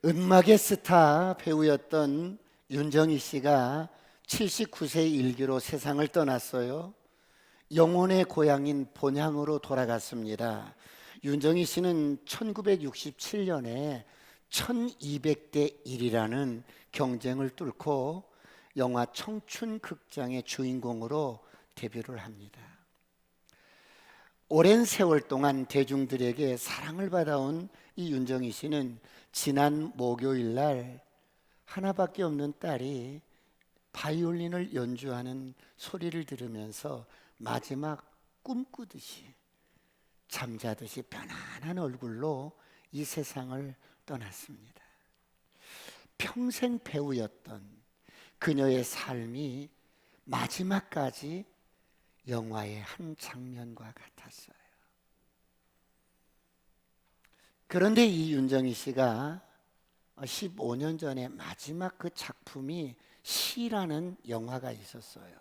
음악의 스타 배우였던 윤정희 씨가 79세 일기로 세상을 떠났어요. 영혼의 고향인 본향으로 돌아갔습니다. 윤정희 씨는 1967년에 1200대 1이라는 경쟁을 뚫고 영화 청춘극장의 주인공으로 데뷔를 합니다. 오랜 세월 동안 대중들에게 사랑을 받아온 이 윤정희 씨는 지난 목요일 날 하나밖에 없는 딸이 바이올린을 연주하는 소리를 들으면서 마지막 꿈꾸듯이 잠자듯이 편안한 얼굴로 이 세상을 떠났습니다. 평생 배우였던 그녀의 삶이 마지막까지 영화의 한 장면과 같았어요. 그런데 이 윤정희 씨가 15년 전에 마지막 그 작품이 시라는 영화가 있었어요.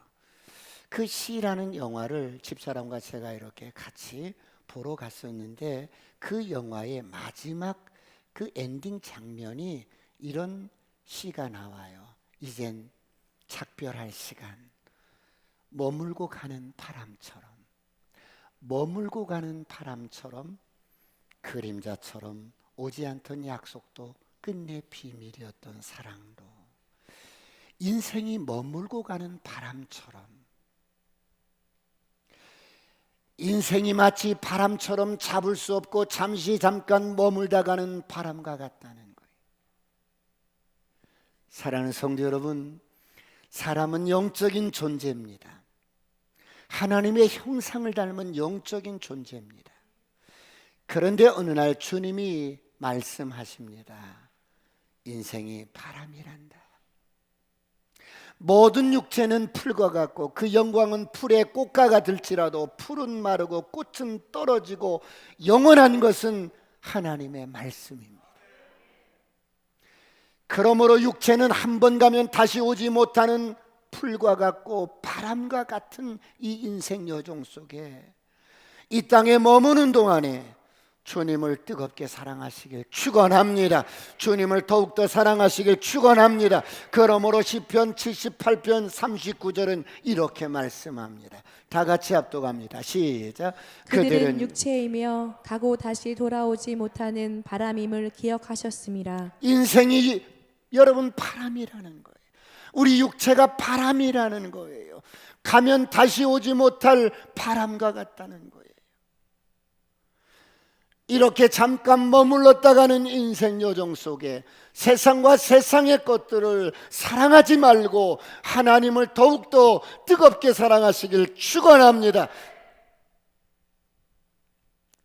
그 시라는 영화를 집사람과 제가 이렇게 같이 보러 갔었는데, 그 영화의 마지막 그 엔딩 장면이 이런 시가 나와요. 이젠 작별할 시간. 머물고 가는 바람처럼, 머물고 가는 바람처럼, 그림자처럼 오지 않던 약속도 끝내 비밀이었던 사랑도, 인생이 머물고 가는 바람처럼, 인생이 마치 바람처럼 잡을 수 없고 잠시 잠깐 머물다 가는 바람과 같다는 거예요. 사랑하는 성도 여러분, 사람은 영적인 존재입니다. 하나님의 형상을 닮은 영적인 존재입니다. 그런데 어느 날 주님이 말씀하십니다. 인생이 바람이란다. 모든 육체는 풀과 같고 그 영광은 풀의 꽃과 같을지라도 풀은 마르고 꽃은 떨어지고 영원한 것은 하나님의 말씀입니다. 그러므로 육체는 한 번 가면 다시 오지 못하는 풀과 같고 바람과 같은 이 인생 여정 속에 이 땅에 머무는 동안에 주님을 뜨겁게 사랑하시길 축원합니다. 주님을 더욱더 사랑하시길 축원합니다. 그러므로 시편 78편 39절은 이렇게 말씀합니다. 다 같이 합독합니다. 시작. 그들은 육체이며 가고 다시 돌아오지 못하는 바람임을 기억하셨음이라. 인생이 여러분 바람이라는 거예요. 우리 육체가 바람이라는 거예요. 가면 다시 오지 못할 바람과 같다는 거예요. 이렇게 잠깐 머물렀다가는 인생 여정 속에 세상과 세상의 것들을 사랑하지 말고 하나님을 더욱더 뜨겁게 사랑하시길 축원합니다.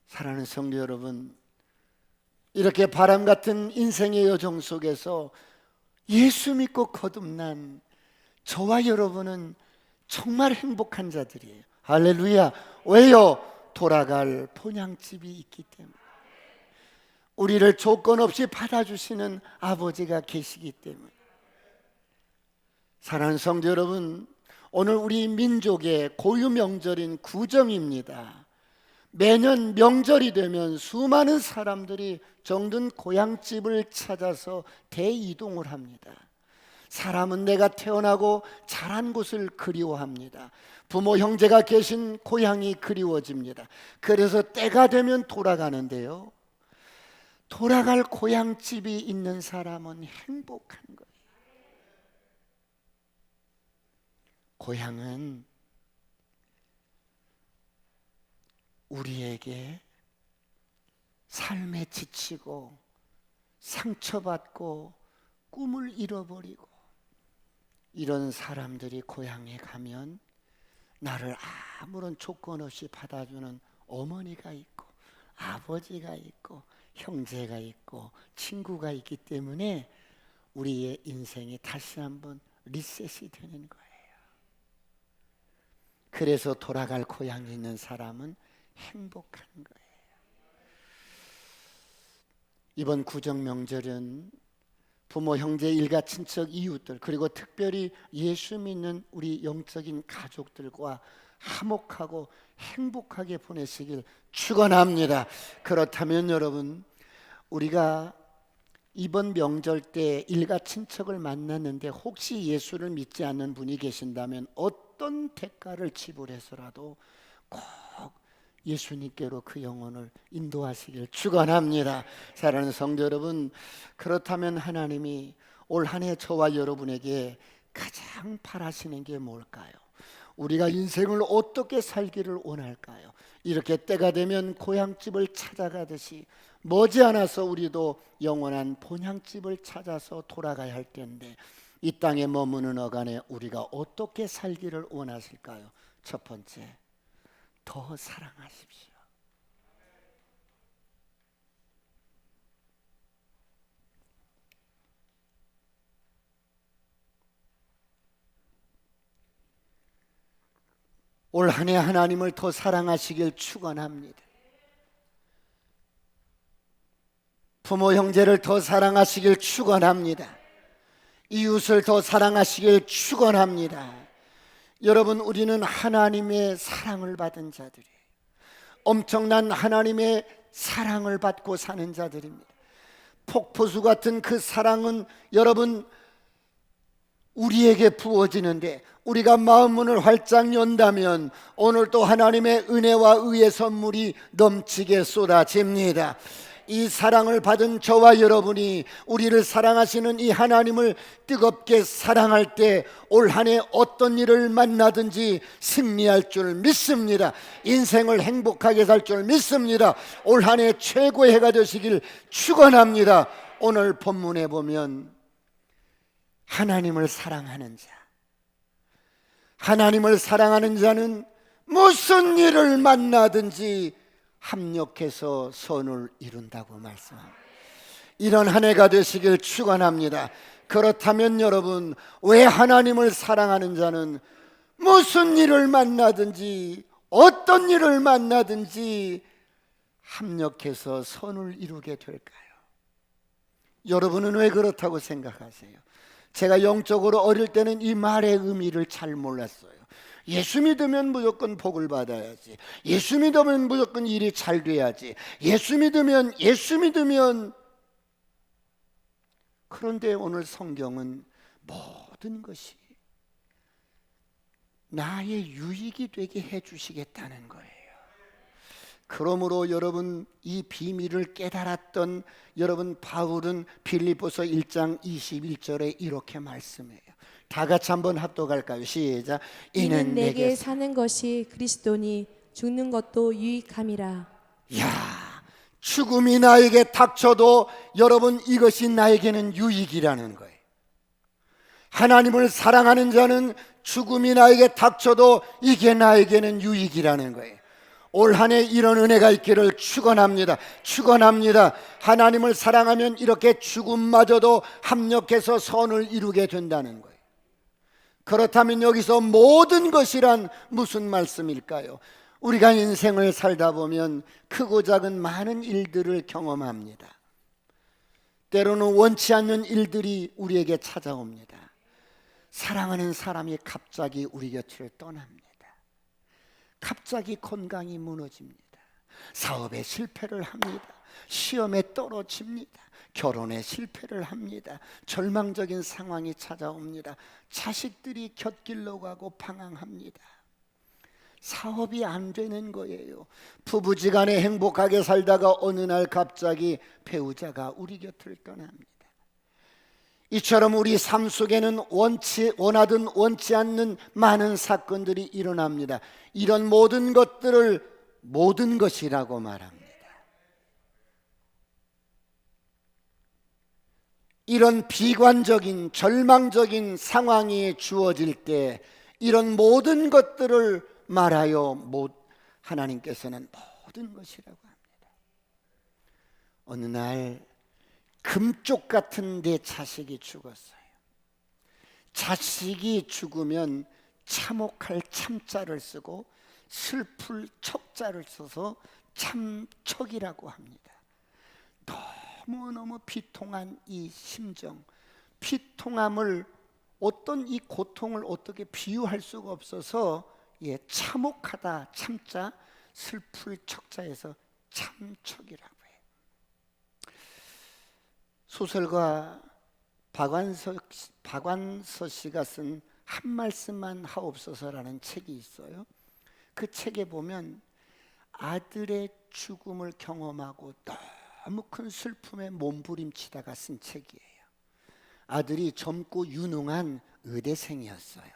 사랑하는 성도 여러분, 이렇게 바람 같은 인생의 여정 속에서 예수 믿고 거듭난 저와 여러분은 정말 행복한 자들이에요. 할렐루야. 왜요? 돌아갈 본향집이 있기 때문에, 우리를 조건 없이 받아주시는 아버지가 계시기 때문에. 사랑하는 성도 여러분, 오늘 우리 민족의 고유 명절인 구정입니다. 매년 명절이 되면 수많은 사람들이 정든 고향집을 찾아서 대이동을 합니다. 사람은 내가 태어나고 자란 곳을 그리워합니다. 부모 형제가 계신 고향이 그리워집니다. 그래서 때가 되면 돌아가는데요, 돌아갈 고향집이 있는 사람은 행복한 거예요. 고향은 우리에게 삶에 지치고 상처받고 꿈을 잃어버리고 이런 사람들이 고향에 가면 나를 아무런 조건 없이 받아주는 어머니가 있고 아버지가 있고 형제가 있고 친구가 있기 때문에 우리의 인생이 다시 한번 리셋이 되는 거예요. 그래서 돌아갈 고향에 있는 사람은 행복한 거예요. 이번 구정 명절은 부모, 형제, 일가, 친척, 이웃들, 그리고 특별히 예수 믿는 우리 영적인 가족들과 화목하고 행복하게 보내시길 축원합니다. 그렇다면 여러분, 우리가 이번 명절 때 일가 친척을 만났는데 혹시 예수를 믿지 않는 분이 계신다면 어떤 대가를 지불해서라도 꼭 예수님께로 그 영혼을 인도하시길 축원합니다. 사랑하는 성도 여러분, 그렇다면 하나님이 올 한 해 저와 여러분에게 가장 바라시는 게 뭘까요? 우리가 인생을 어떻게 살기를 원할까요? 이렇게 때가 되면 고향집을 찾아가듯이 머지않아서 우리도 영원한 본향집을 찾아서 돌아가야 할 텐데, 이 땅에 머무는 어간에 우리가 어떻게 살기를 원하실까요? 첫 번째, 더 사랑하십시오. 올 한 해 하나님을 더 사랑하시길 축원합니다. 부모 형제를 더 사랑하시길 축원합니다. 이웃을 더 사랑하시길 축원합니다. 여러분, 우리는 하나님의 사랑을 받은 자들이에요. 엄청난 하나님의 사랑을 받고 사는 자들입니다. 폭포수 같은 그 사랑은 여러분 우리에게 부어지는데, 우리가 마음 문을 활짝 연다면 오늘 또 하나님의 은혜와 의의 선물이 넘치게 쏟아집니다. 이 사랑을 받은 저와 여러분이 우리를 사랑하시는 이 하나님을 뜨겁게 사랑할 때 올 한 해 어떤 일을 만나든지 승리할 줄 믿습니다. 인생을 행복하게 살 줄 믿습니다. 올 한 해 최고의 해가 되시길 축원합니다. 오늘 본문에 보면 하나님을 사랑하는 자, 하나님을 사랑하는 자는 무슨 일을 만나든지 합력해서 선을 이룬다고 말씀합니다. 이런 한 해가 되시길 축원합니다. 그렇다면 여러분, 왜 하나님을 사랑하는 자는 무슨 일을 만나든지 어떤 일을 만나든지 합력해서 선을 이루게 될까요? 여러분은 왜 그렇다고 생각하세요? 제가 영적으로 어릴 때는 이 말의 의미를 잘 몰랐어요. 예수 믿으면 무조건 복을 받아야지, 예수 믿으면 무조건 일이 잘 돼야지, 예수 믿으면 그런데 오늘 성경은 모든 것이 나의 유익이 되게 해주시겠다는 거예요. 그러므로 여러분, 이 비밀을 깨달았던 여러분 바울은 빌립보서 1장 21절에 이렇게 말씀해요. 다 같이 한번 합독할까요? 시작. 이는 내게 사는 것이 그리스도니 죽는 것도 유익함이라. 야, 죽음이 나에게 닥쳐도 여러분 이것이 나에게는 유익이라는 거예요. 하나님을 사랑하는 자는 죽음이 나에게 닥쳐도 이게 나에게는 유익이라는 거예요. 올 한 해 이런 은혜가 있기를 축원합니다. 축원합니다. 하나님을 사랑하면 이렇게 죽음마저도 합력해서 선을 이루게 된다는 거예요. 그렇다면 여기서 모든 것이란 무슨 말씀일까요? 우리가 인생을 살다 보면 크고 작은 많은 일들을 경험합니다. 때로는 원치 않는 일들이 우리에게 찾아옵니다. 사랑하는 사람이 갑자기 우리 곁을 떠납니다. 갑자기 건강이 무너집니다. 사업에 실패를 합니다. 시험에 떨어집니다. 결혼에 실패를 합니다. 절망적인 상황이 찾아옵니다. 자식들이 곁길로 가고 방황합니다. 사업이 안 되는 거예요. 부부지간에 행복하게 살다가 어느 날 갑자기 배우자가 우리 곁을 떠납니다. 이처럼 우리 삶 속에는 원하든 원치 않는 많은 사건들이 일어납니다. 이런 모든 것들을 모든 것이라고 말합니다. 이런 비관적인 절망적인 상황이 주어질 때 이런 모든 것들을 말하여 하나님께서는 모든 것이라고 합니다. 어느 날 금쪽 같은 내 자식이 죽었어요. 자식이 죽으면 참혹할 참자를 쓰고 슬플 척자를 써서 참척이라고 합니다. 너무너무 비통한 이 심정, 비통함을 어떤 이 고통을 어떻게 비유할 수가 없어서 참혹하다 참자, 슬플 척자에서 참척이라고 해요. 소설가 박완서 씨가 쓴 한 말씀만 하옵소서라는 책이 있어요. 그 책에 보면 아들의 죽음을 경험하고 너무 큰 슬픔에 몸부림치다가 쓴 책이에요. 아들이 젊고 유능한 의대생이었어요.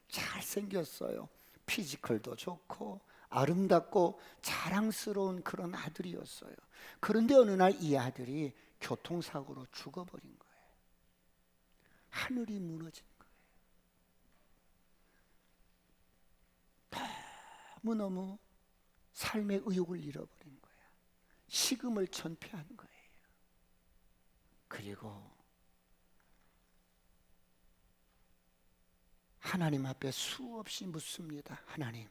잘생겼어요. 피지컬도 좋고 아름답고 자랑스러운 그런 아들이었어요. 그런데 어느 날 이 아들이 교통사고로 죽어버린 거예요. 하늘이 무너진 거예요. 너무너무 삶의 의욕을 잃어버린 거예요. 식음을 전폐한 거예요. 그리고 하나님 앞에 수없이 묻습니다. 하나님,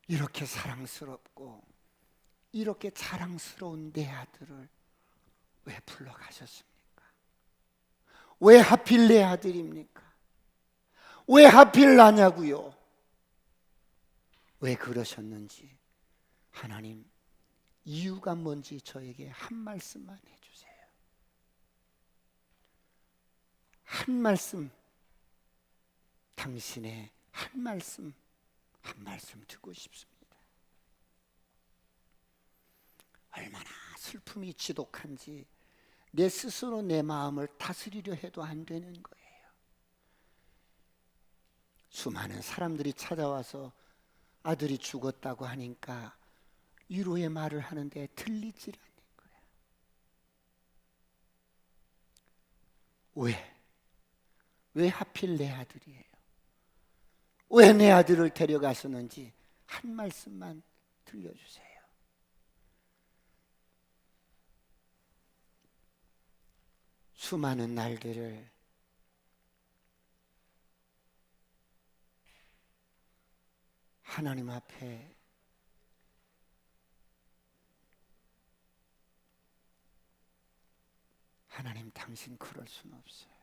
이렇게 사랑스럽고 이렇게 자랑스러운 내 아들을 왜 불러가셨습니까? 왜 하필 내 아들입니까? 왜 하필 나냐고요? 왜 그러셨는지 하나님, 이유가 뭔지 저에게 한 말씀만 해주세요. 한 말씀, 당신의 한 말씀 듣고 싶습니다. 얼마나 슬픔이 지독한지 내 스스로 내 마음을 다스리려 해도 안 되는 거예요. 수많은 사람들이 찾아와서 아들이 죽었다고 하니까 위로의 말을 하는데 들리질 않는 거예요. 왜 하필 내 아들이에요? 왜 내 아들을 데려가셨는지 한 말씀만 들려주세요. 수많은 날들을 하나님 앞에 하나님, 당신 그럴 수는 없어요.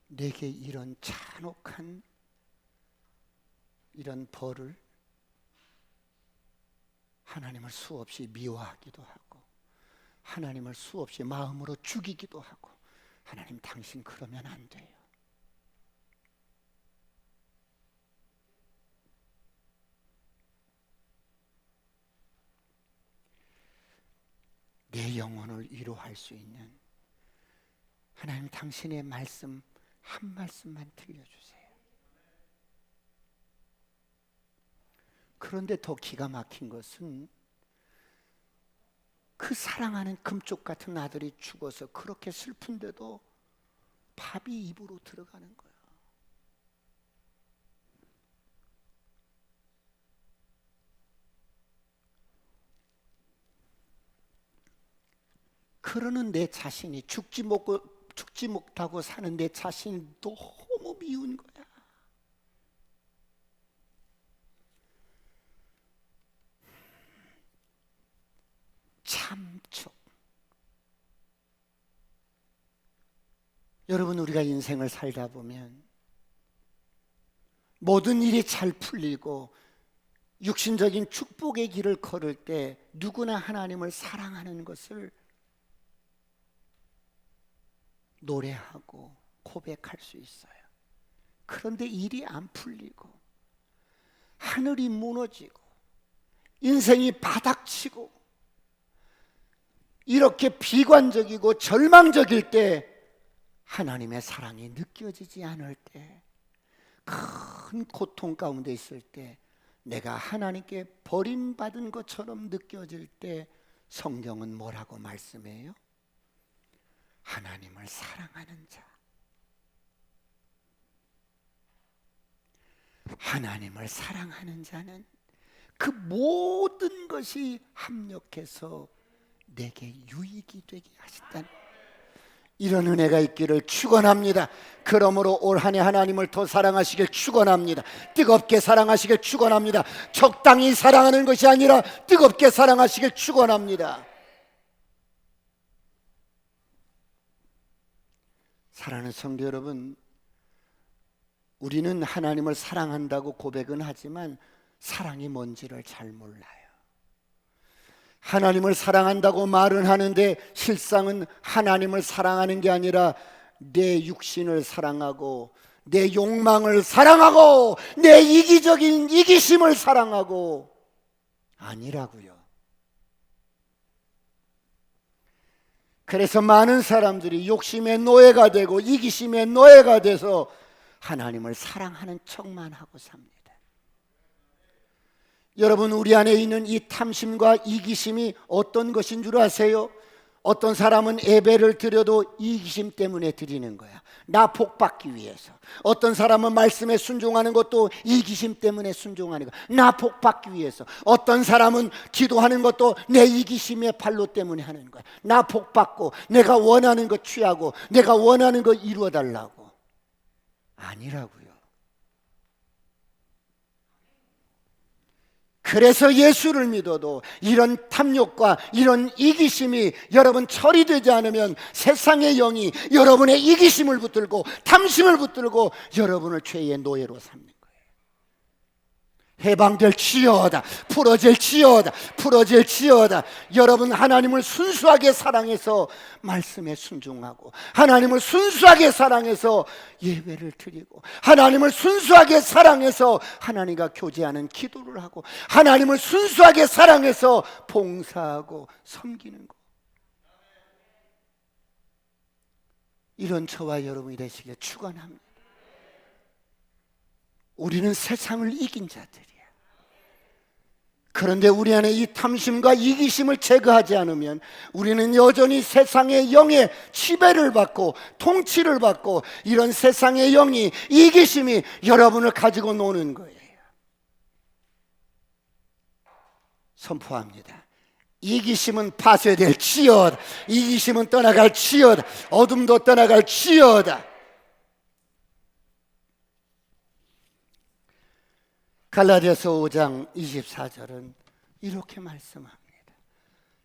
내게 이런 잔혹한 이런 벌을, 하나님을 수없이 미워하기도 하고 하나님을 수없이 마음으로 죽이기도 하고, 하나님, 당신 그러면 안 돼요. 내 영혼을 위로할 수 있는 하나님, 당신의 말씀 한 말씀만 들려주세요. 그런데 더 기가 막힌 것은 그 사랑하는 금쪽 같은 아들이 죽어서 그렇게 슬픈데도 밥이 입으로 들어가는 거예요. 그러는 내 자신이, 죽지 못하고 사는 내 자신이 너무 미운 거야. 참촉. 여러분, 우리가 인생을 살다 보면 모든 일이 잘 풀리고 육신적인 축복의 길을 걸을 때 누구나 하나님을 사랑하는 것을 노래하고 고백할 수 있어요. 그런데 일이 안 풀리고 하늘이 무너지고 인생이 바닥치고 이렇게 비관적이고 절망적일 때, 하나님의 사랑이 느껴지지 않을 때, 큰 고통 가운데 있을 때, 내가 하나님께 버림받은 것처럼 느껴질 때, 성경은 뭐라고 말씀해요? 하나님을 사랑하는 자, 하나님을 사랑하는 자는 그 모든 것이 합력해서 내게 유익이 되게 하신다는, 이런 은혜가 있기를 축원합니다. 그러므로 올 한 해 하나님을 더 사랑하시길 축원합니다. 뜨겁게 사랑하시길 축원합니다. 적당히 사랑하는 것이 아니라 뜨겁게 사랑하시길 축원합니다. 사랑하는 성도 여러분, 우리는 하나님을 사랑한다고 고백은 하지만 사랑이 뭔지를 잘 몰라요. 하나님을 사랑한다고 말은 하는데 실상은 하나님을 사랑하는 게 아니라 내 육신을 사랑하고 내 욕망을 사랑하고 내 이기적인 이기심을 사랑하고 아니라고요. 그래서 많은 사람들이 욕심의 노예가 되고 이기심의 노예가 돼서 하나님을 사랑하는 척만 하고 삽니다. 여러분, 우리 안에 있는 이 탐심과 이기심이 어떤 것인 줄 아세요? 어떤 사람은 예배를 드려도 이기심 때문에 드리는 거야. 나 복받기 위해서. 어떤 사람은 말씀에 순종하는 것도 이기심 때문에 순종하는 거야. 나 복받기 위해서. 어떤 사람은 기도하는 것도 내 이기심의 발로 때문에 하는 거야. 나 복받고 내가 원하는 것 취하고 내가 원하는 것 이루어 달라고. 아니라고요. 그래서 예수를 믿어도 이런 탐욕과 이런 이기심이 여러분 처리되지 않으면 세상의 영이 여러분의 이기심을 붙들고 탐심을 붙들고 여러분을 죄의 노예로 삼는 거예요. 해방될지어다, 풀어질지어다, 풀어질지어다. 여러분, 하나님을 순수하게 사랑해서 말씀에 순종하고 하나님을 순수하게 사랑해서 예배를 드리고 하나님을 순수하게 사랑해서 하나님과 교제하는 기도를 하고 하나님을 순수하게 사랑해서 봉사하고 섬기는 것. 이런 저와 여러분이 되시길 축원합니다. 우리는 세상을 이긴 자들이야. 그런데 우리 안에 이 탐심과 이기심을 제거하지 않으면 우리는 여전히 세상의 영의 지배를 받고 통치를 받고 이런 세상의 영이 이기심이 여러분을 가지고 노는 거예요. 선포합니다. 이기심은 파쇄될지어다. 이기심은 떠나갈지어다. 어둠도 떠나갈지어다. 갈라디아서 5장 24절은 이렇게 말씀합니다.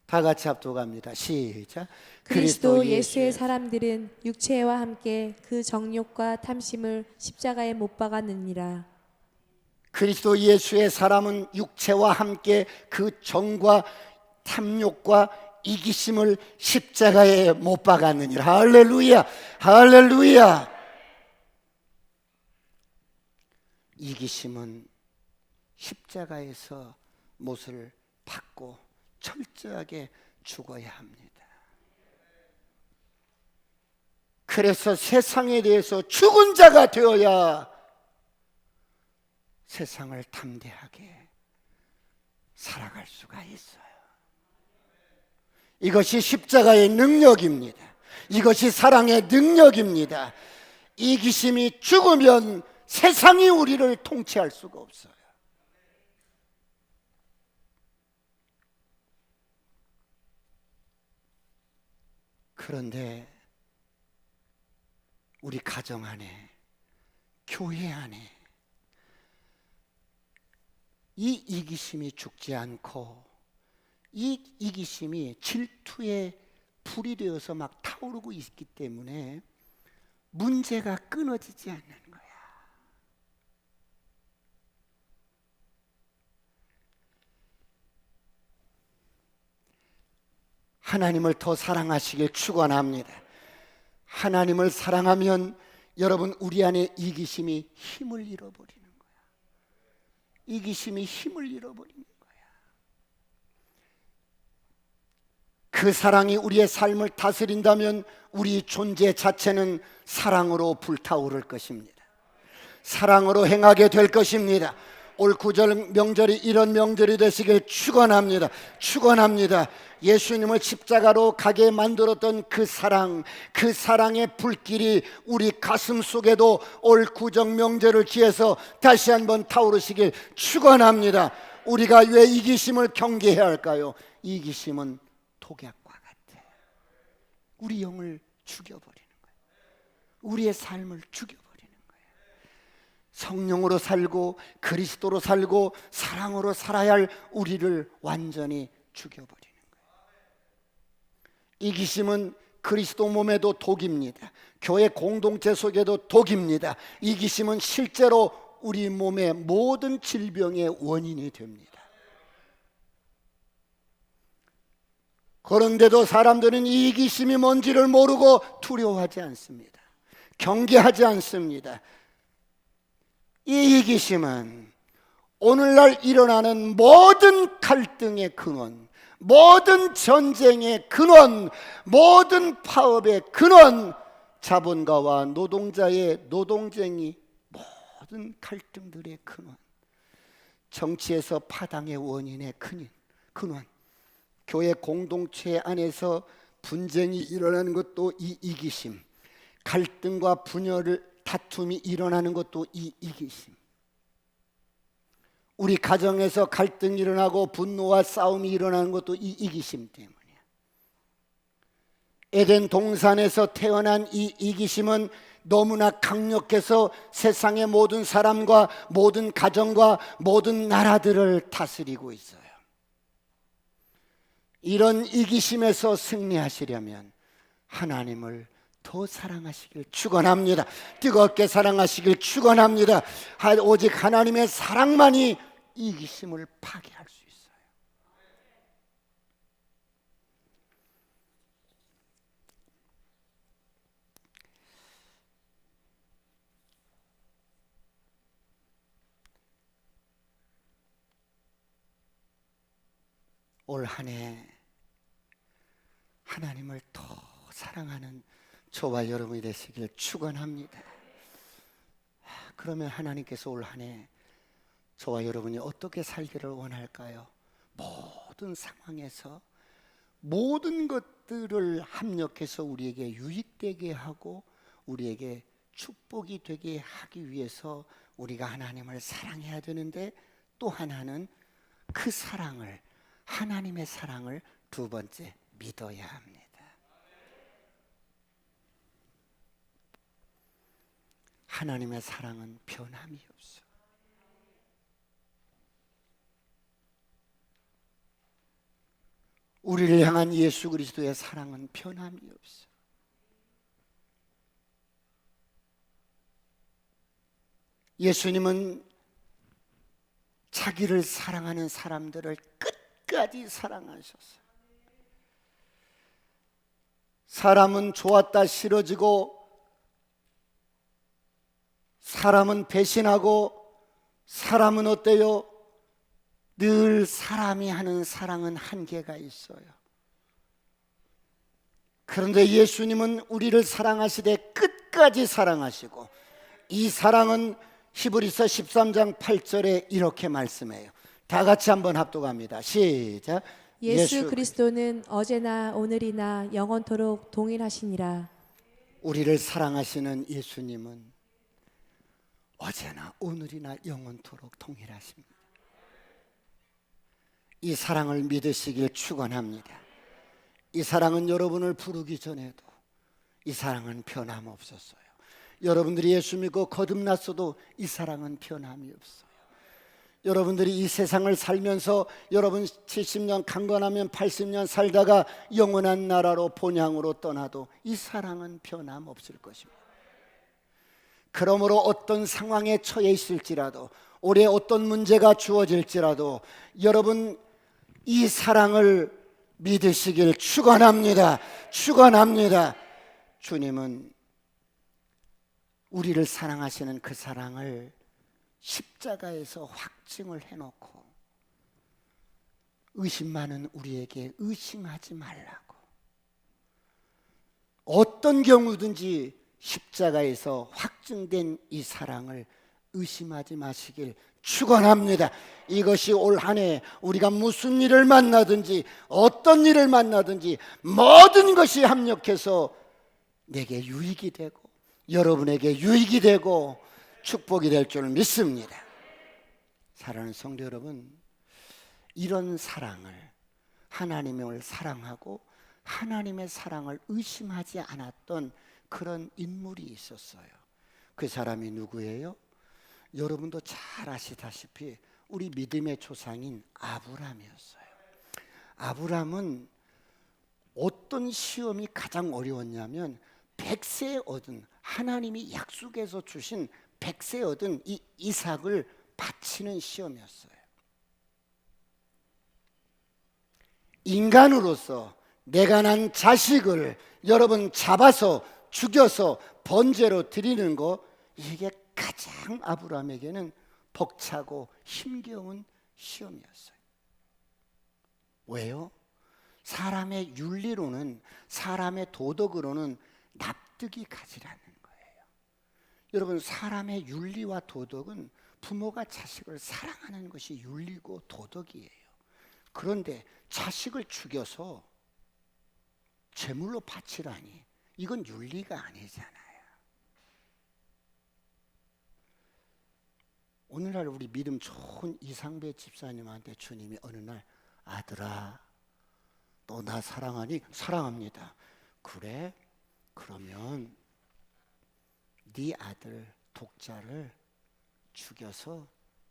다 같이 합독합니다. 시작. 그리스도 예수의 사람들은 육체와 함께 그 정욕과 탐심을 십자가에 못 박았느니라. 그리스도 예수의 사람은 육체와 함께 그 정과 탐욕과 이기심을 십자가에 못 박았느니라. 할렐루야, 할렐루야. 이기심은 십자가에서 못을 받고 철저하게 죽어야 합니다. 그래서 세상에 대해서 죽은 자가 되어야 세상을 담대하게 살아갈 수가 있어요. 이것이 십자가의 능력입니다. 이것이 사랑의 능력입니다. 이기심이 죽으면 세상이 우리를 통치할 수가 없어요. 그런데 우리 가정 안에, 교회 안에 이 이기심이 죽지 않고 이 이기심이 질투의 불이 되어서 막 타오르고 있기 때문에 문제가 끊어지지 않는 거야. 하나님을 더 사랑하시길 축원합니다. 하나님을 사랑하면 여러분, 우리 안에 이기심이 힘을 잃어버리는 거야. 이기심이 힘을 잃어버리는 거야. 그 사랑이 우리의 삶을 다스린다면 우리 존재 자체는 사랑으로 불타오를 것입니다. 사랑으로 행하게 될 것입니다. 올 구절 명절이 이런 명절이 되시길 축원합니다. 축원합니다. 예수님을 십자가로 가게 만들었던 그 사랑, 그 사랑의 불길이 우리 가슴 속에도 올 구정 명절을 기해서 다시 한번 타오르시길 축원합니다. 우리가 왜 이기심을 경계해야 할까요? 이기심은 독약과 같아. 우리 영을 죽여버리는 거예요. 우리의 삶을 죽여버리는 거예요. 성령으로 살고 그리스도로 살고 사랑으로 살아야 할 우리를 완전히 죽여버리는 거예요. 이기심은 그리스도 몸에도 독입니다. 교회 공동체 속에도 독입니다. 이기심은 실제로 우리 몸의 모든 질병의 원인이 됩니다. 그런데도 사람들은 이 이기심이 뭔지를 모르고 두려워하지 않습니다. 경계하지 않습니다. 이 이기심은 오늘날 일어나는 모든 갈등의 근원, 모든 전쟁의 근원, 모든 파업의 근원, 자본가와 노동자의 노동쟁이, 모든 갈등들의 근원, 정치에서 파당의 원인의 근원, 교회 공동체 안에서 분쟁이 일어나는 것도 이 이기심, 갈등과 분열을 다툼이 일어나는 것도 이 이기심, 우리 가정에서 갈등이 일어나고 분노와 싸움이 일어나는 것도 이 이기심 때문이야. 에덴 동산에서 태어난 이 이기심은 너무나 강력해서 세상의 모든 사람과 모든 가정과 모든 나라들을 다스리고 있어요. 이런 이기심에서 승리하시려면 하나님을 더 사랑하시길 축원합니다. 뜨겁게 사랑하시길 축원합니다. 오직 하나님의 사랑만이 이기심을 파괴할 수 있어요. 올 한 해 하나님을 더 사랑하는 저와 여러분이 되시길 축원합니다. 그러면 하나님께서 올 한 해 저와 여러분이 어떻게 살기를 원할까요? 모든 상황에서 모든 것들을 합력해서 우리에게 유익되게 하고 우리에게 축복이 되게 하기 위해서 우리가 하나님을 사랑해야 되는데, 또 하나는 그 사랑을, 하나님의 사랑을 두 번째 믿어야 합니다. 하나님의 사랑은 변함이 없어. 우리를 향한 예수 그리스도의 사랑은 변함이 없어. 예수님은 자기를 사랑하는 사람들을 끝까지 사랑하셨어요. 사람은 좋았다 싫어지고, 사람은 배신하고, 사람은 어때요? 늘 사람이 하는 사랑은 한계가 있어요. 그런데 예수님은 우리를 사랑하시되 끝까지 사랑하시고, 이 사랑은 히브리서 13장 8절에 이렇게 말씀해요. 다 같이 한번 합독합니다. 시작. 예수 그리스도는 어제나 오늘이나 영원토록 동일하시니라. 우리를 사랑하시는 예수님은 어제나 오늘이나 영원토록 동일하십니다. 이 사랑을 믿으시길 축원합니다. 이 사랑은 여러분을 부르기 전에도 이 사랑은 변함없었어요. 여러분들이 예수 믿고 거듭났어도 이 사랑은 변함이 없어요. 여러분들이 이 세상을 살면서 여러분 70년 강건하면 80년 살다가 영원한 나라로 본향으로 떠나도 이 사랑은 변함없을 것입니다. 그러므로 어떤 상황에 처해 있을지라도, 올해 어떤 문제가 주어질지라도 여러분 이 사랑을 믿으시길 축원합니다. 축원합니다. 주님은 우리를 사랑하시는 그 사랑을 십자가에서 확증을 해놓고 의심 많은 우리에게 의심하지 말라고, 어떤 경우든지 십자가에서 확증된 이 사랑을 의심하지 마시길 축원합니다. 이것이 올 한 해 우리가 무슨 일을 만나든지 어떤 일을 만나든지 모든 것이 합력해서 내게 유익이 되고 여러분에게 유익이 되고 축복이 될 줄 믿습니다. 사랑하는 성도 여러분, 이런 사랑을, 하나님을 사랑하고 하나님의 사랑을 의심하지 않았던 그런 인물이 있었어요. 그 사람이 누구예요? 여러분도 잘 아시다시피 우리 믿음의 조상인 아브라함이었어요. 아브라함은 어떤 시험이 가장 어려웠냐면 100세에 얻은, 하나님이 약속해서 주신 100세 얻은 이 이삭을 바치는 시험이었어요. 인간으로서 내가 난 자식을 여러분 잡아서 죽여서 번제로 드리는 거, 이게 가장 아브라함에게는 벅차고 힘겨운 시험이었어요. 왜요? 사람의 윤리로는, 사람의 도덕으로는 납득이 가지 않는 거예요. 여러분, 사람의 윤리와 도덕은 부모가 자식을 사랑하는 것이 윤리고 도덕이에요. 그런데 자식을 죽여서 제물로 바치라니, 이건 윤리가 아니잖아요. 오늘날 우리 믿음 좋은 이상배 집사님한테 주님이 어느 날, 아들아, 너 나 사랑하니? 사랑합니다. 그래? 그러면 네 아들 독자를 죽여서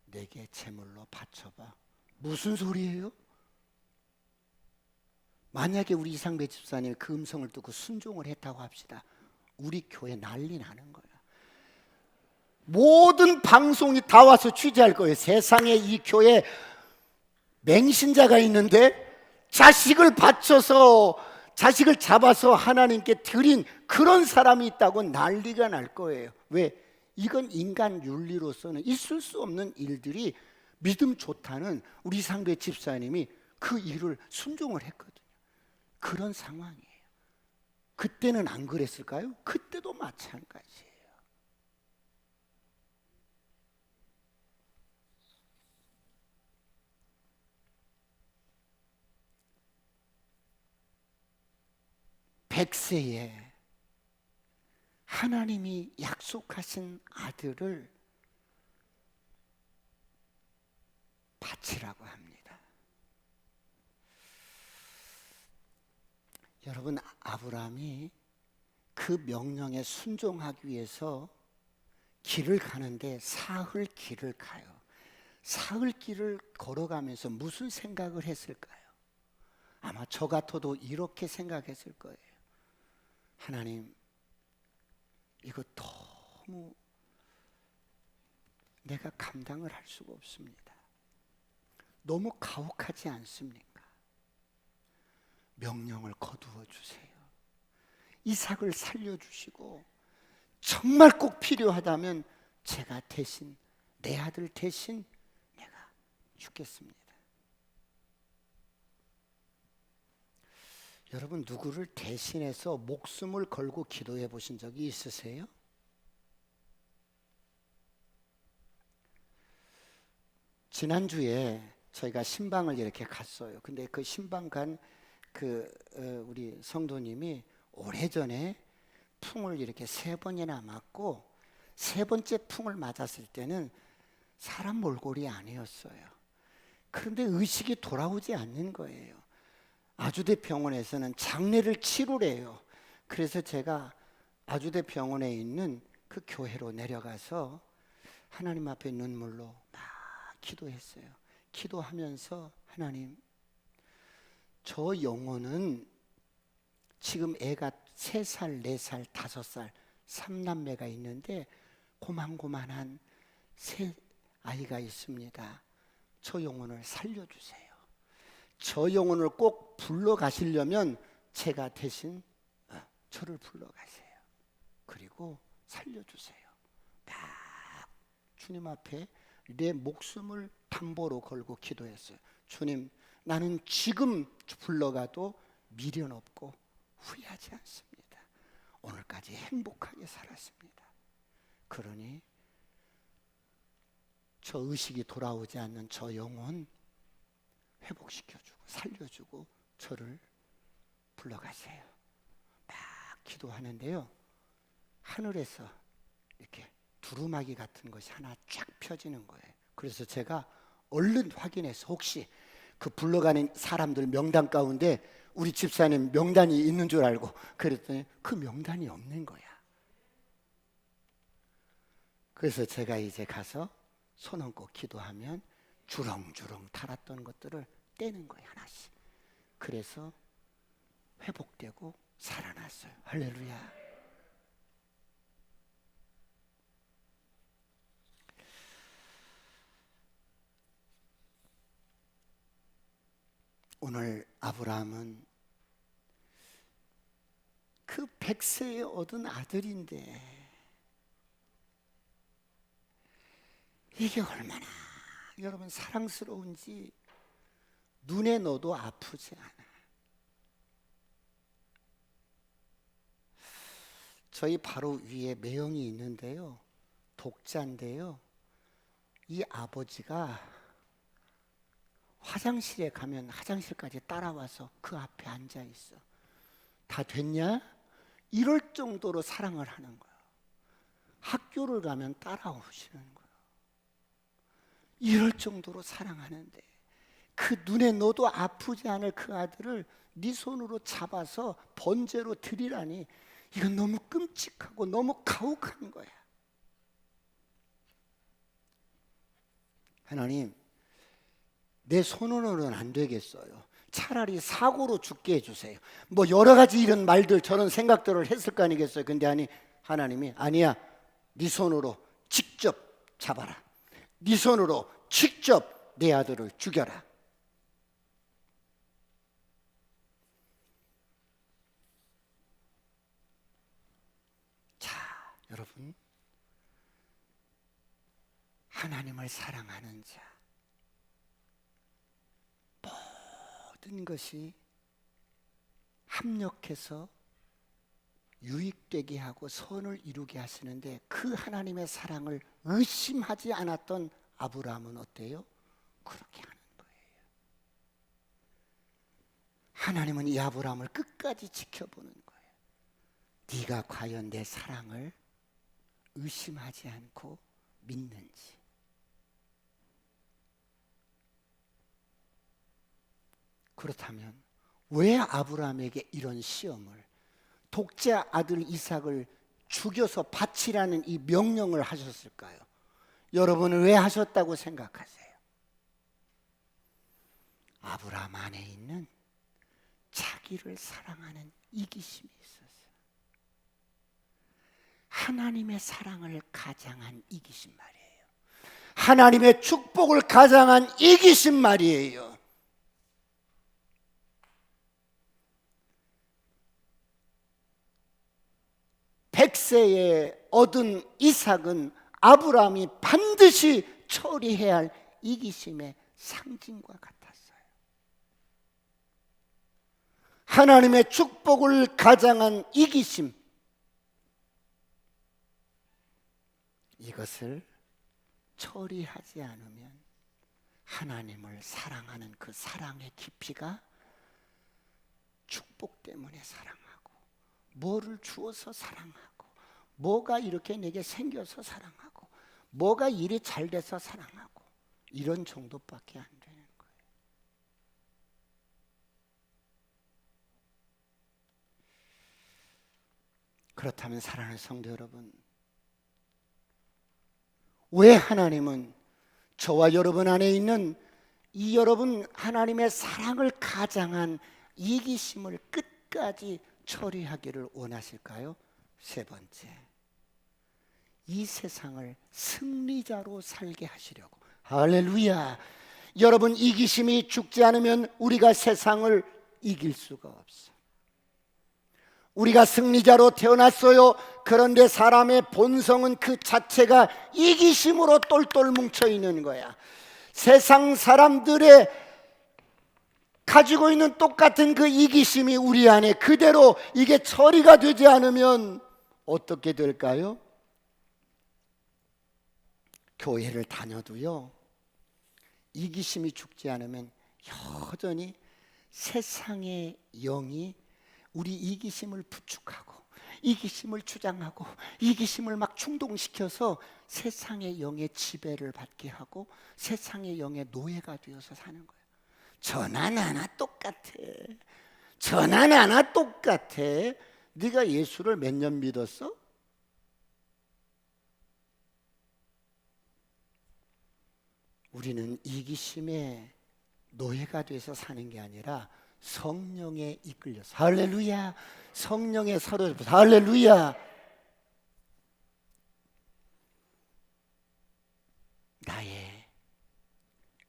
내게 제물로 바쳐봐. 무슨 소리예요? 만약에 우리 이상배 집사님이 그 음성을 듣고 순종을 했다고 합시다. 우리 교회 난리 나는 거야. 모든 방송이 다 와서 취재할 거예요. 세상에 이 교회 맹신자가 있는데 자식을 바쳐서, 자식을 잡아서 하나님께 드린 그런 사람이 있다고 난리가 날 거예요. 왜? 이건 인간 윤리로서는 있을 수 없는 일들이, 믿음 좋다는 우리 이상배 집사님이 그 일을 순종을 했거든요. 그런 상황이에요. 그때는 안 그랬을까요? 그때도 마찬가지예요. 백세에 하나님이 약속하신 아들을 바치라고 합니다. 여러분, 아브라함이 그 명령에 순종하기 위해서 길을 가는데 사흘 길을 가요. 사흘 길을 걸어가면서 무슨 생각을 했을까요? 아마 저 같아도 이렇게 생각했을 거예요. 하나님, 이거 너무 내가 감당을 할 수가 없습니다. 너무 가혹하지 않습니까? 명령을 거두어 주세요. 이삭을 살려주시고, 정말 꼭 필요하다면 제가 대신, 내 아들 대신 내가 죽겠습니다. 여러분, 누구를 대신해서 목숨을 걸고 기도해 보신 적이 있으세요? 지난주에 저희가 신방을 이렇게 갔어요. 근데 그 신방 간 우리 성도님이 오래전에 풍을 이렇게 3번이나 맞고, 3번째 풍을 맞았을 때는 사람 몰골이 아니었어요. 그런데 의식이 돌아오지 않는 거예요. 아주대 병원에서는 장례를 치르래요. 그래서 제가 아주대 병원에 있는 그 교회로 내려가서 하나님 앞에 눈물로 막 기도했어요. 기도하면서, 하나님, 저 영혼은 지금 애가 3살, 4살, 5살 3남매가 있는데 고만고만한 3 아이가 있습니다. 저 영혼을 살려주세요. 저 영혼을 꼭 불러가시려면 제가 대신 저를 불러가세요. 그리고 살려주세요. 막 주님 앞에 내 목숨을 담보로 걸고 기도했어요. 주님, 나는 지금 불러가도 미련 없고 후회하지 않습니다. 오늘까지 행복하게 살았습니다. 그러니 저 의식이 돌아오지 않는 저 영혼 회복시켜주고 살려주고 저를 불러가세요. 막 기도하는데요, 하늘에서 이렇게 두루마기 같은 것이 하나 쫙 펴지는 거예요. 그래서 제가 얼른 확인해서 혹시 그 불러가는 사람들 명단 가운데 우리 집사님 명단이 있는 줄 알고 그랬더니 그 명단이 없는 거야. 그래서 제가 이제 가서 손 얹고 기도하면 주렁주렁 달았던 것들을 떼는 거예요, 하나씩. 그래서 회복되고 살아났어요. 할렐루야. 오늘 아브라함은 그 100세에 얻은 아들인데 이게 얼마나 여러분 사랑스러운지 눈에 넣어도 아프지 않아. 저희 바로 위에 매형이 있는데요, 독자인데요, 이 아버지가 화장실에 가면 화장실까지 따라와서 그 앞에 앉아 있어. 다 됐냐? 이럴 정도로 사랑을 하는 거야. 학교를 가면 따라오시는 거야. 이럴 정도로 사랑하는데 그 눈에 넣어도 아프지 않을 그 아들을 네 손으로 잡아서 번제로 드리라니, 이건 너무 끔찍하고 너무 가혹한 거야. 하나님, 내 손으로는 안 되겠어요. 차라리 사고로 죽게 해주세요. 뭐 여러 가지 이런 말들, 저런 생각들을 했을 거 아니겠어요. 근데 하나님이 아니야, 네 손으로 직접 잡아라. 네 손으로 직접 내 아들을 죽여라. 자, 여러분, 하나님을 사랑하는 자, 모든 것이 합력해서 유익되게 하고 선을 이루게 하시는데, 그 하나님의 사랑을 의심하지 않았던 아브라함은 어때요? 그렇게 하는 거예요. 하나님은 이 아브라함을 끝까지 지켜보는 거예요. 네가 과연 내 사랑을 의심하지 않고 믿는지. 그렇다면 왜 아브라함에게 이런 시험을, 독자 아들 이삭을 죽여서 바치라는 이 명령을 하셨을까요? 여러분은 왜 하셨다고 생각하세요? 아브라함 안에 있는 자기를 사랑하는 이기심이 있었어요. 하나님의 사랑을 가장한 이기심 말이에요. 하나님의 축복을 가장한 이기심 말이에요. 백세에 얻은 이삭은 아브라함이 반드시 처리해야 할 이기심의 상징과 같았어요. 하나님의 축복을 가장한 이기심, 이것을 처리하지 않으면 하나님을 사랑하는 그 사랑의 깊이가 축복 때문에 사랑하고, 뭐를 주어서 사랑하고, 뭐가 이렇게 내게 생겨서 사랑하고, 뭐가 일이 잘 돼서 사랑하고, 이런 정도밖에 안 되는 거예요. 그렇다면 사랑하는 성도 여러분, 왜 하나님은 저와 여러분 안에 있는 이 여러분 하나님의 사랑을 가장한 이기심을 끝까지 처리하기를 원하실까요? 세 번째, 이 세상을 승리자로 살게 하시려고. 할렐루야. 여러분, 이기심이 죽지 않으면 우리가 세상을 이길 수가 없어. 우리가 승리자로 태어났어요. 그런데 사람의 본성은 그 자체가 이기심으로 똘똘 뭉쳐 있는 거야. 세상 사람들의 가지고 있는 똑같은 그 이기심이 우리 안에 그대로 이게 처리가 되지 않으면 어떻게 될까요? 교회를 다녀도요, 이기심이 죽지 않으면 여전히 세상의 영이 우리 이기심을 부축하고, 이기심을 주장하고, 이기심을 막 충동시켜서 세상의 영의 지배를 받게 하고 세상의 영의 노예가 되어서 사는 거예요. 저나 나나 똑같아. 저나 나나 똑같아. 네가 예수를 몇 년 믿었어? 우리는 이기심의 노예가 돼서 사는 게 아니라 성령에 이끌려서, 할렐루야, 성령에 사로잡혀서, 할렐루야, 나의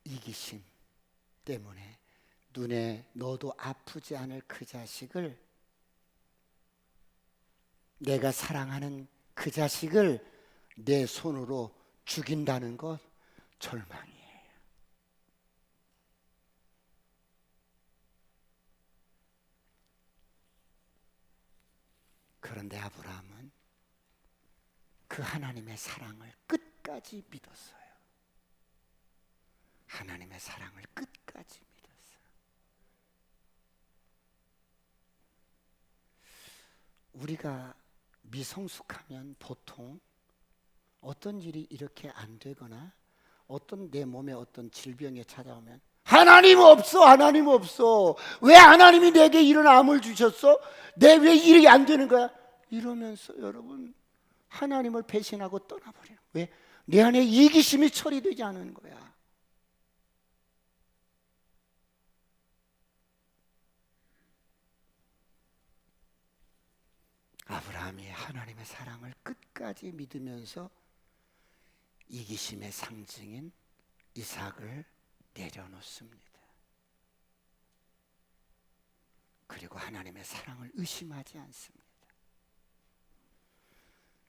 이기심 때문에 눈에 너도 아프지 않을 그 자식을, 내가 사랑하는 그 자식을 내 손으로 죽인다는 것 절망이에요. 그런데 아브라함은 그 하나님의 사랑을 끝까지 믿었어요. 하나님의 사랑을 끝까지 믿었어요. 우리가 미성숙하면 보통 어떤 일이 이렇게 안 되거나 어떤 내 몸에 어떤 질병이 찾아오면 하나님 없어, 하나님 없어. 왜 하나님이 내게 이런 암을 주셨어? 내 왜 일이 안 되는 거야? 이러면서 여러분 하나님을 배신하고 떠나버리는 거예요. 왜? 내 안에 이기심이 처리되지 않은 거야. 아브라함이 하나님의 사랑을 끝까지 믿으면서 이기심의 상징인 이삭을 내려놓습니다. 그리고 하나님의 사랑을 의심하지 않습니다.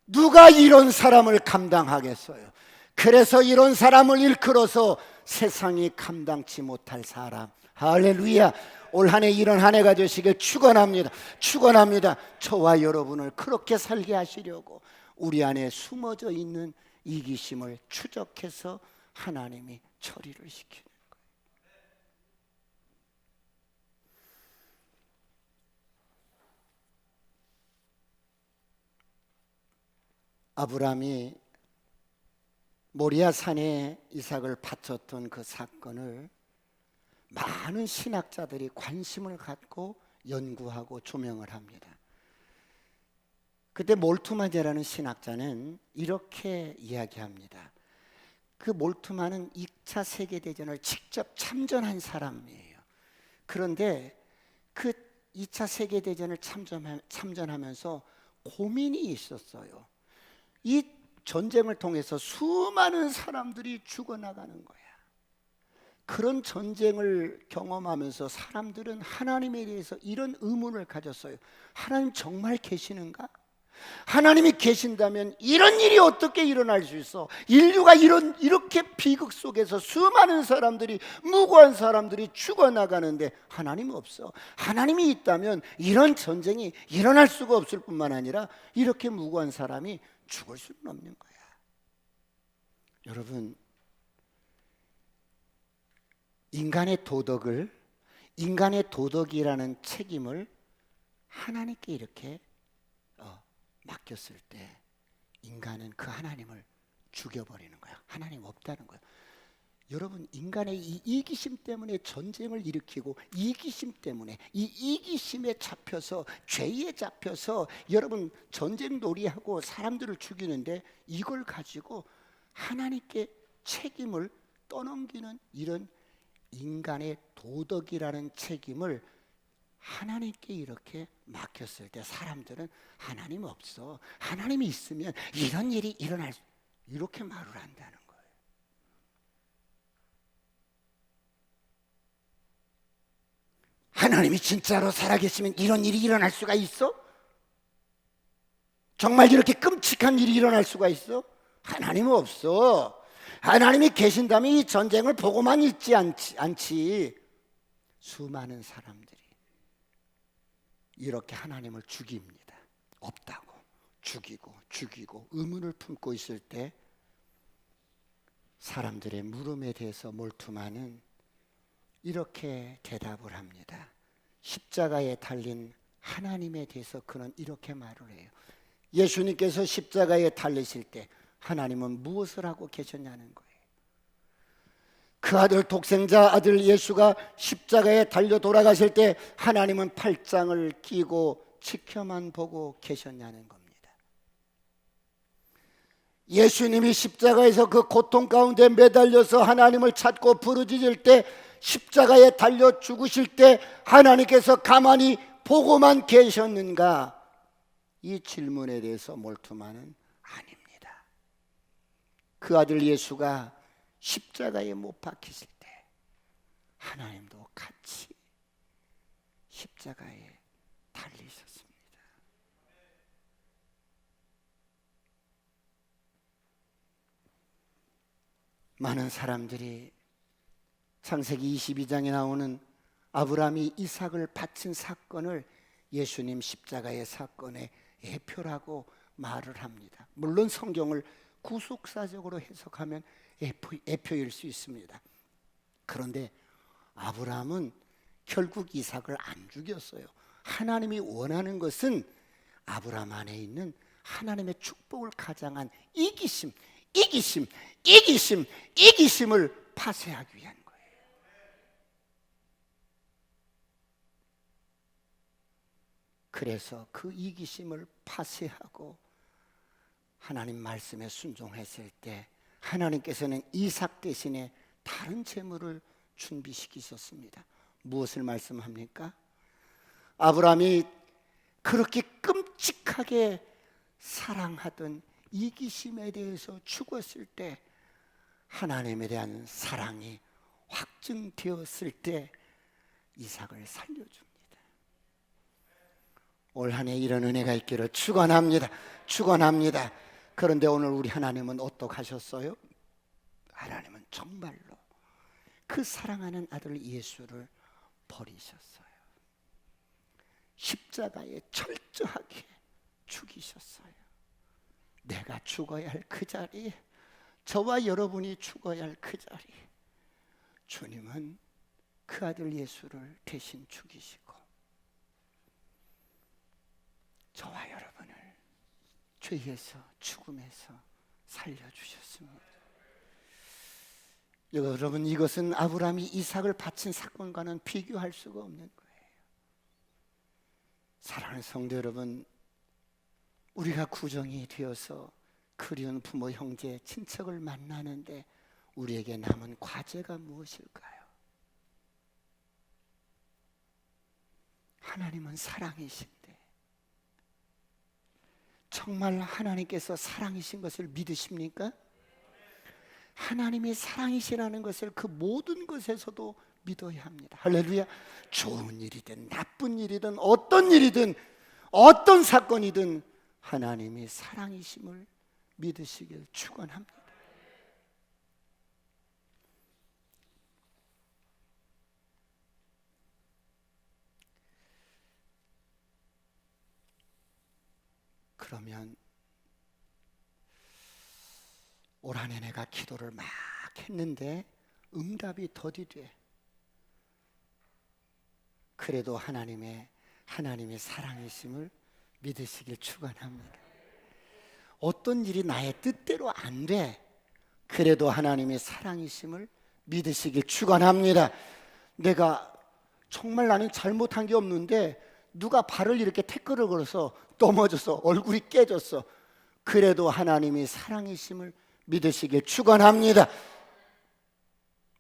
누가 이런 사람을 감당하겠어요? 그래서 이런 사람을 일컬어서 세상이 감당치 못할 사람. 할렐루야. 올 한 해 이런 한 해가 되시길 축원합니다. 축원합니다. 저와 여러분을 그렇게 살게 하시려고 우리 안에 숨어져 있는 이기심을 추적해서 하나님이 처리를 시키는 거예요. 아브라함이 모리아 산에 이삭을 바쳤던 그 사건을 많은 신학자들이 관심을 갖고 연구하고 조명을 합니다. 그때 몰투마제라는 신학자는 이렇게 이야기합니다. 그 몰투마는 2차 세계대전을 직접 참전한 사람이에요. 그런데 그 2차 세계대전을 참전하면서 고민이 있었어요. 이 전쟁을 통해서 수많은 사람들이 죽어나가는 거야. 그런 전쟁을 경험하면서 사람들은 하나님에 대해서 이런 의문을 가졌어요. 하나님 정말 계시는가? 하나님이 계신다면 이런 일이 어떻게 일어날 수 있어? 인류가 이렇게 비극 속에서 수많은 사람들이, 무고한 사람들이 죽어나가는데 하나님 없어. 하나님이 있다면 이런 전쟁이 일어날 수가 없을 뿐만 아니라 이렇게 무고한 사람이 죽을 수는 없는 거야. 여러분, 인간의 도덕이라는 책임을 하나님께 이렇게 맡겼을 때 인간은 그 하나님을 죽여버리는 거야. 하나님 없다는 거야. 여러분, 인간의 이 이기심 때문에 전쟁을 일으키고 이기심 때문에 이 이기심에 잡혀서 죄에 잡혀서 여러분 전쟁 놀이하고 사람들을 죽이는데 이걸 가지고 하나님께 책임을 떠넘기는 이런 인간의 도덕이라는 책임을 하나님께 이렇게 맡겼을 때 사람들은 하나님 없어. 하나님이 있으면 이런 일이 일어날 수, 이렇게 말을 한다는 거예요. 하나님이 진짜로 살아계시면 이런 일이 일어날 수가 있어? 정말 이렇게 끔찍한 일이 일어날 수가 있어? 하나님은 없어. 하나님이 계신다면 이 전쟁을 보고만 있지 않지. 수많은 사람들이 이렇게 하나님을 죽입니다. 없다고 죽이고 의문을 품고 있을 때 사람들의 물음에 대해서 몰투마는 이렇게 대답을 합니다. 십자가에 달린 하나님에 대해서 그는 이렇게 말을 해요. 예수님께서 십자가에 달리실 때 하나님은 무엇을 하고 계셨냐는 거예요. 그 아들, 독생자 아들 예수가 십자가에 달려 돌아가실 때 하나님은 팔짱을 끼고 지켜만 보고 계셨냐는 겁니다. 예수님이 십자가에서 그 고통 가운데 매달려서 하나님을 찾고 부르짖을 때, 십자가에 달려 죽으실 때 하나님께서 가만히 보고만 계셨는가? 이 질문에 대해서 몰투마는 아닙니다. 그 아들 예수가 십자가에 못 박히실 때 하나님도 같이 십자가에 달리셨습니다. 많은 사람들이 창세기 22장에 나오는 아브라함이 이삭을 바친 사건을 예수님 십자가의 사건의 예표라고 말을 합니다. 물론 성경을 구속사적으로 해석하면 예표일 수 있습니다. 그런데 아브라함은 결국 이삭을 안 죽였어요. 하나님이 원하는 것은 아브라함 안에 있는 하나님의 축복을 가장한 이기심을 파쇄하기 위한 거예요. 그래서 그 이기심을 파쇄하고 하나님 말씀에 순종했을 때 하나님께서는 이삭 대신에 다른 제물을 준비시키셨습니다. 무엇을 말씀합니까? 아브라함이 그렇게 끔찍하게 사랑하던 이기심에 대해서 죽었을 때 하나님에 대한 사랑이 확증되었을 때 이삭을 살려줍니다. 올 한 해 이런 은혜가 있기를 축원합니다. 그런데 오늘 우리 하나님은 어떡하셨어요? 하나님은 정말로 그 사랑하는 아들 예수를 버리셨어요. 십자가에 철저하게 죽이셨어요. 내가 죽어야 할 그 자리, 저와 여러분이 죽어야 할 그 자리, 주님은 그 아들 예수를 대신 죽이시고 저와 여러분을 죄에서 죽음에서 살려주셨습니다. 여러분, 이것은 아브라함이 이삭을 바친 사건과는 비교할 수가 없는 거예요. 사랑하는 성도 여러분, 우리가 구정이 되어서 그리운 부모, 형제, 친척을 만나는데 우리에게 남은 과제가 무엇일까요? 하나님은 사랑이신데 정말 하나님께서 사랑이신 것을 믿으십니까? 하나님이 사랑이시라는 것을 그 모든 것에서도 믿어야 합니다. 할렐루야. 좋은 일이든 나쁜 일이든 어떤 일이든 어떤 사건이든 하나님이 사랑이심을 믿으시길 축원합니다. 그러면 올 한 해 내가 기도를 막 했는데 응답이 더디돼. 그래도 하나님의 사랑이심을 믿으시길 축원합니다. 어떤 일이 나의 뜻대로 안 돼. 그래도 하나님의 사랑이심을 믿으시길 축원합니다. 내가 정말 나는 잘못한 게 없는데 누가 발을 이렇게 태클을 걸어서 넘어져서 얼굴이 깨졌어. 그래도 하나님이 사랑이심을 믿으시길 축원합니다.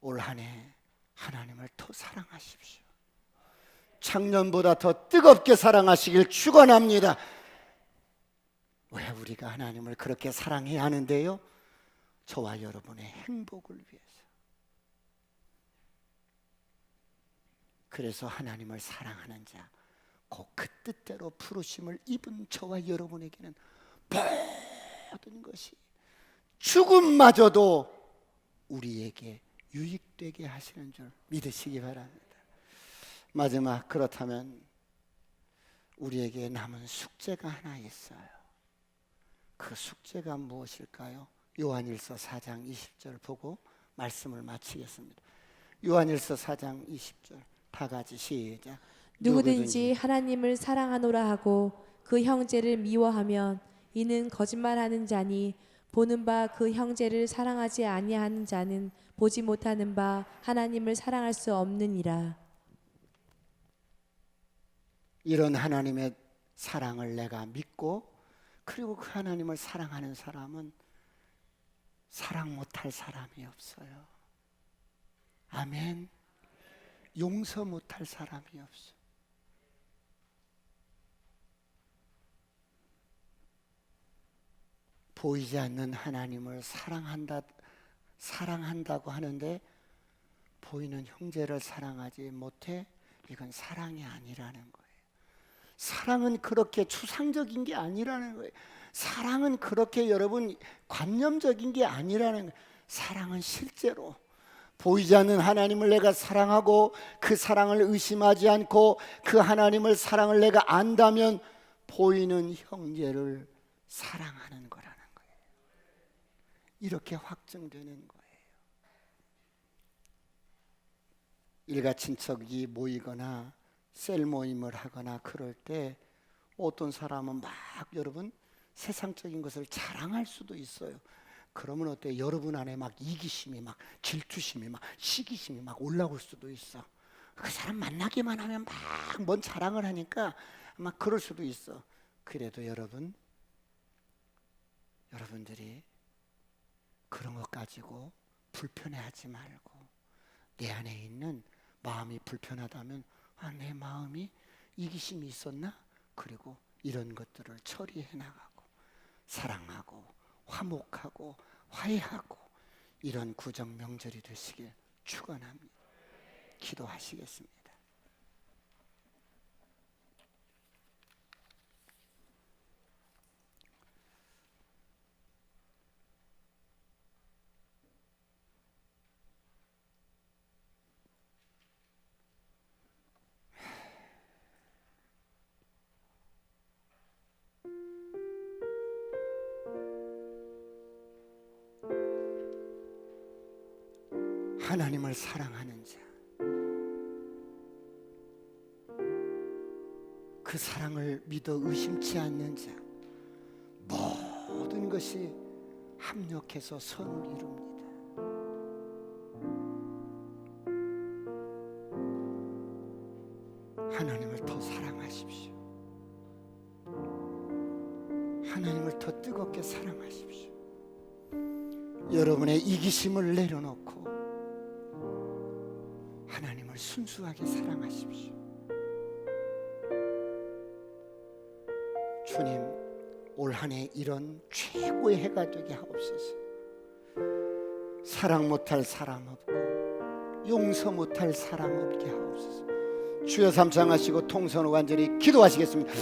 올 한 해 하나님을 더 사랑하십시오. 작년보다 더 뜨겁게 사랑하시길 축원합니다. 왜 우리가 하나님을 그렇게 사랑해야 하는데요? 저와 여러분의 행복을 위해서. 그래서 하나님을 사랑하는 자, 곧 그 뜻대로 부르심을 입은 저와 여러분에게는 모든 것이 죽음마저도 우리에게 유익되게 하시는 줄 믿으시기 바랍니다. 마지막, 그렇다면 우리에게 남은 숙제가 하나 있어요. 그 숙제가 무엇일까요? 요한일서 4장 20절 보고 말씀을 마치겠습니다. 요한일서 4장 20절 다 같이 시작. 누구든지 하나님을 사랑하노라 하고 그 형제를 미워하면 이는 거짓말하는 자니 보는 바 그 형제를 사랑하지 아니하는 자는 보지 못하는 바 하나님을 사랑할 수 없느니라. 이런 하나님의 사랑을 내가 믿고 그리고 그 하나님을 사랑하는 사람은 사랑 못할 사람이 없어요. 아멘. 용서 못할 사람이 없어. 보이지 않는 하나님을 사랑한다고 하는데 보이는 형제를 사랑하지 못해 이건 사랑이 아니라는 거예요. 사랑은 그렇게 추상적인 게 아니라는 거예요. 사랑은 그렇게 여러분 관념적인 게 아니라는 거예요. 사랑은 실제로 보이지 않는 하나님을 내가 사랑하고 그 사랑을 의심하지 않고 그 하나님을 사랑을 내가 안다면 보이는 형제를 사랑하는 거라는 거예요. 이렇게 확증되는 거예요. 일가 친척이 모이거나 셀 모임을 하거나 그럴 때 어떤 사람은 막 여러분 세상적인 것을 자랑할 수도 있어요. 그러면 어때요? 여러분 안에 막 이기심이 막 질투심이 막 시기심이 막 올라올 수도 있어. 그 사람 만나기만 하면 막 뭔 자랑을 하니까 막 그럴 수도 있어. 그래도 여러분들이 그런 것 가지고 불편해하지 말고 내 안에 있는 마음이 불편하다면 내 마음이 이기심이 있었나? 그리고 이런 것들을 처리해 나가고 사랑하고 화목하고 화해하고 이런 구정 명절이 되시길 축원합니다. 기도하시겠습니다. 하나님을 사랑하는 자, 그 사랑을 믿어 의심치 않는 자, 모든 것이 합력해서 선을 이룹니다. 하나님을 더 사랑하십시오. 하나님을 더 뜨겁게 사랑하십시오. 여러분의 이기심을 내려놓고 하나님을 순수하게 사랑하십시오. 주님, 올 한 해 이런 최고의 해가 되게 하옵소서. 사랑 못할 사람 없고 용서 못할 사람 없게 하옵소서. 주여 삼창하시고 통성으로 간절히 기도하시겠습니다.